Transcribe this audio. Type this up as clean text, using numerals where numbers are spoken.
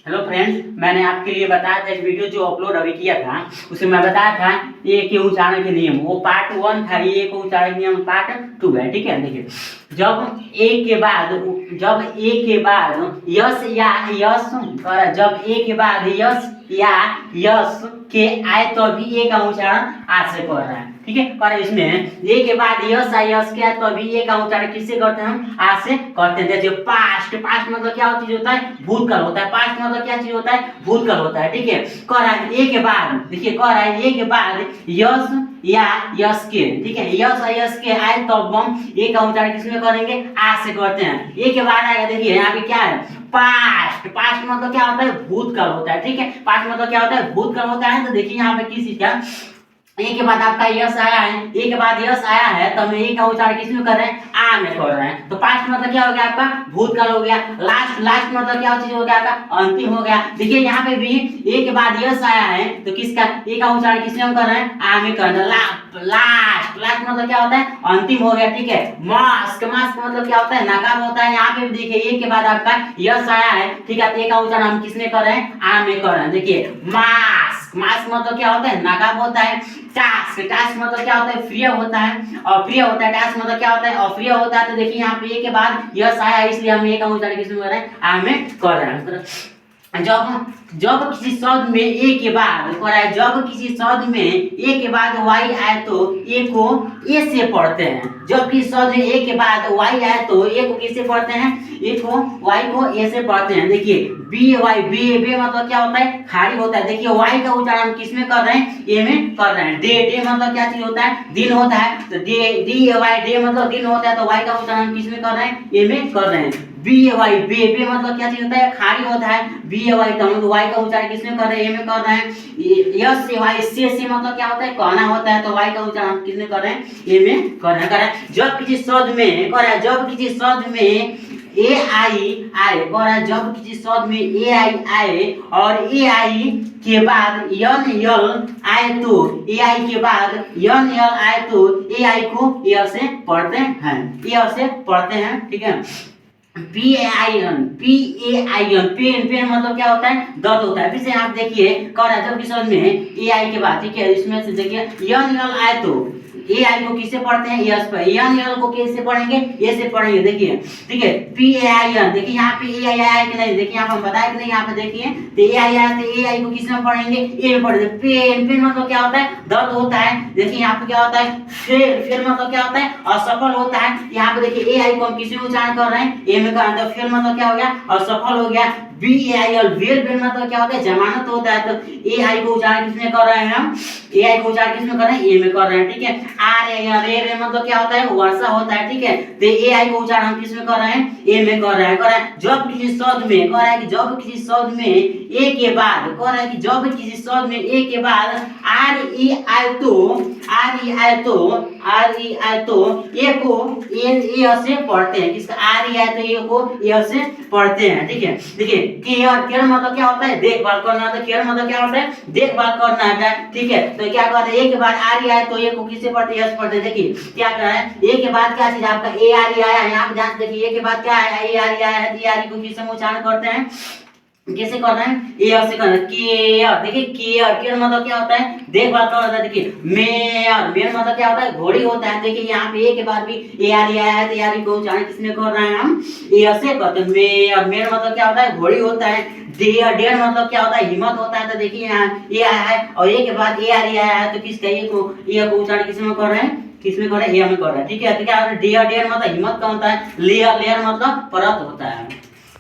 Hello friends, मैंने आपके लिए बताया था एक वीडियो जो अपलोड अभी किया था। उसमें मैं बताया था ए के उच्चारण के नियम, वो पार्ट 1 था। ए को उच्चारण के नियम पार्ट 2 है। ठीक है, देखिए जब ए के बाद यस या यस और जब ए के बाद यस या यस के आए तो भी ए का उच्चारण आ से कर रहा है। ठीक है, पर इसमें ए के बाद यस या यस के आए तो भी ए का उच्चारण किससे करते हैं? हम आ से करते हैं। जैसे पास्ट मतलब क्या चीज होता है? भूतकाल होता है। पास्ट मतलब क्या चीज होता है? भूतकाल होता है। ठीक है, कर रहा है ए के बाद, देखिए कर रहा है ए के बाद यस या यस के, ठीक है, यस या यस के आए तो हम ए का उच्चारण किसमें करेंगे? आ से करते हैं। ए के बाद आएगा, देखिए यहाँ पे क्या है? पास्ट मतलब क्या होता है? भूतकाल होता है। ठीक है, पास्ट मतलब क्या होता है? भूतकाल होता है। तो देखिए यहाँ पे किस चीज का ए के बाद आपका यस आया है, ए के बाद यस आया है तो हम ए का उच्चारण किसमें कर रहे हैं? आ में कर रहे हैं। तो पास्ट मतलब क्या हो गया आपका? भूतकाल हो गया। लास्ट मतलब क्या चीज हो गया आपका? अंतिम हो गया। देखिए यहाँ पे भी ए के बाद यस आया है तो किसका? ए का उच्चारण किसमें हम कर रहे हैं? आ में कर रहे हैं। लास्ट मतलब क्या होता है? अंतिम हो गया। ठीक है, मास्क मतलब क्या होता है? नकाब होता है। यहाँ पे भी देखिए ए के बाद आपका यस आया है, ठीक है, तो ए का उच्चारण हम किसमें कर रहे हैं? आ में कर रहे हैं। देखिए मास्क मतलब क्या होता है? नकाब होता है। टास्क मतलब क्या होता है? प्रिय होता है। और प्रिय होता है। टास्क मतलब क्या होता है? अप्रिय होता है। तो देखिए यहाँ पे ए के बाद यस आया है, इसलिए हम ए का उच्चारण किसमें कर रहे हैं? आ में कर रहे हैं। जब किसी शब्द में ए के बाद जब किसी शब्द में ए के बाद वाई आए तो ए को ए से पढ़ते हैं। जब किसी शब्द में ए के बाद वाई आए तो ए को किससे पढ़ते हैं? ए को वाई को ए से पढ़ते हैं। देखिए बी वाई बी मतलब क्या होता है? खाली होता है। देखिए वाई का उच्चारण हम किसमें कर रहे हैं? ए में कर रहे हैं। डे मतलब क्या चीज होता है? दिन होता है। तो डी वाई डे मतलब दिन होता है, तो वाई का उच्चारण हम किसमें कर रहे हैं? ए में कर रहे हैं। बी मतलब क्या चीज होता है? खाली होता है। बी वाई तो हम वाई का उच्चारण किसमें कर रहे हैं? ए में कर रहे हैं। यस से वाई से मतलब क्या होता है? कहना होता है, तो वाई का उच्चारण हम किसमें कर रहे हैं? ए में कर रहे हैं। जब किसी शब्द में ए आई आए जब किसी शब्द में ए आई आए और ए आई के बाद यन यल आए तो ए आई के बाद यन यल आए तो ए आई को ए से पढ़ते हैं। ठीक है, पेन मतलब क्या होता है? दर्द होता है। फिर से आप देखिए जब किसी शब्द में ए आई के बाद, ठीक है, इसमें से देखिए यन यल आए तो ए आई को किससे पढ़ते हैं? यस पर। यन यल को किससे पढ़ेंगे? ए से पढ़ेंगे। देखिए ठीक है, पी ए आई एन, देखिए यहाँ पे ए आई आया कि नहीं? देखिए यहाँ पे हम बताया कि नहीं? यहाँ पे देखिए तो ए आई आया, तो ए आई को किसमें पढ़ेंगे? ए में पढ़ेंगे। पेन मतलब क्या होता है? दर्द होता है। देखिए यहाँ पे क्या होता है? फेल मतलब क्या होता है? असफल होता है। यहाँ पे देखिए ए आई को हम किसमें उच्चारण कर रहे हैं? ए में कर रहे हैं। फेल मतलब क्या हो गया? असफल हो गया। B A I L bail मतलब क्या होता है? जमानत होता है। तो ए आई को उच्चारण किसमें कर रहे हैं? हम ए आई को उच्चारण किसमें कर रहे हैं? ए में कर रहे हैं। ठीक है, आर रे मतलब क्या होता है? वर्षा होता है। ठीक है, तो ए आई को उच्चारण हम किसमें कर रहे हैं? ए में कर रहे हैं। जब किसी शब्द में जब किसी शब्द में ए के बाद जब किसी शब्द में ए के बाद आर ई आए तो ए को ए से पढ़ते हैं। किसका? आर ई आए तो ए को ए से पढ़ते हैं। ठीक है, देखिए केयर मतलब क्या होता है? देखभाल करना। तो केयर मतलब क्या होता है? देखभाल करना है। ठीक है, तो क्या कहते हैं? ए के बाद आर ई आए तो ए को किससे पढ़ते हैं? यस पढ़ते हैं। देखिए क्या कर रहा है? ए के बाद क्या चीज आपका? ए आर ई आया है। यहाँ पे ध्यान से देखिए ए के बाद क्या है? ए आर ई आया है। ए आर ई को किससे हम उच्चारण करते हैं? कैसे कर रहे हैं? ए से कर रहे हैं। केयर, देखिए केयर मतलब क्या होता है? देखभाल कर रहा है। देखिए मेयर मतलब क्या होता है? घोड़ी होता है। देखिए यहाँ पे ए के बाद भी ए आर ई आया है, तो ए आर ई को उच्चारण किसमें कर रहे हैं? हम ए से करते हैं। मेयर मतलब क्या होता है? घोड़ी होता है। डेयर मतलब क्या होता है? हिम्मत होता है। तो देखिए यहाँ ए आया है और ए के बाद ए आर ई आया है, तो किसका? ए को उच्चारण किसमें कर रहे हैं? किसमें कर रहे हैं? ए में कर रहे हैं। ठीक है, तो क्या डेयर मतलब हिम्मत का होता है। लेयर मतलब परत होता है।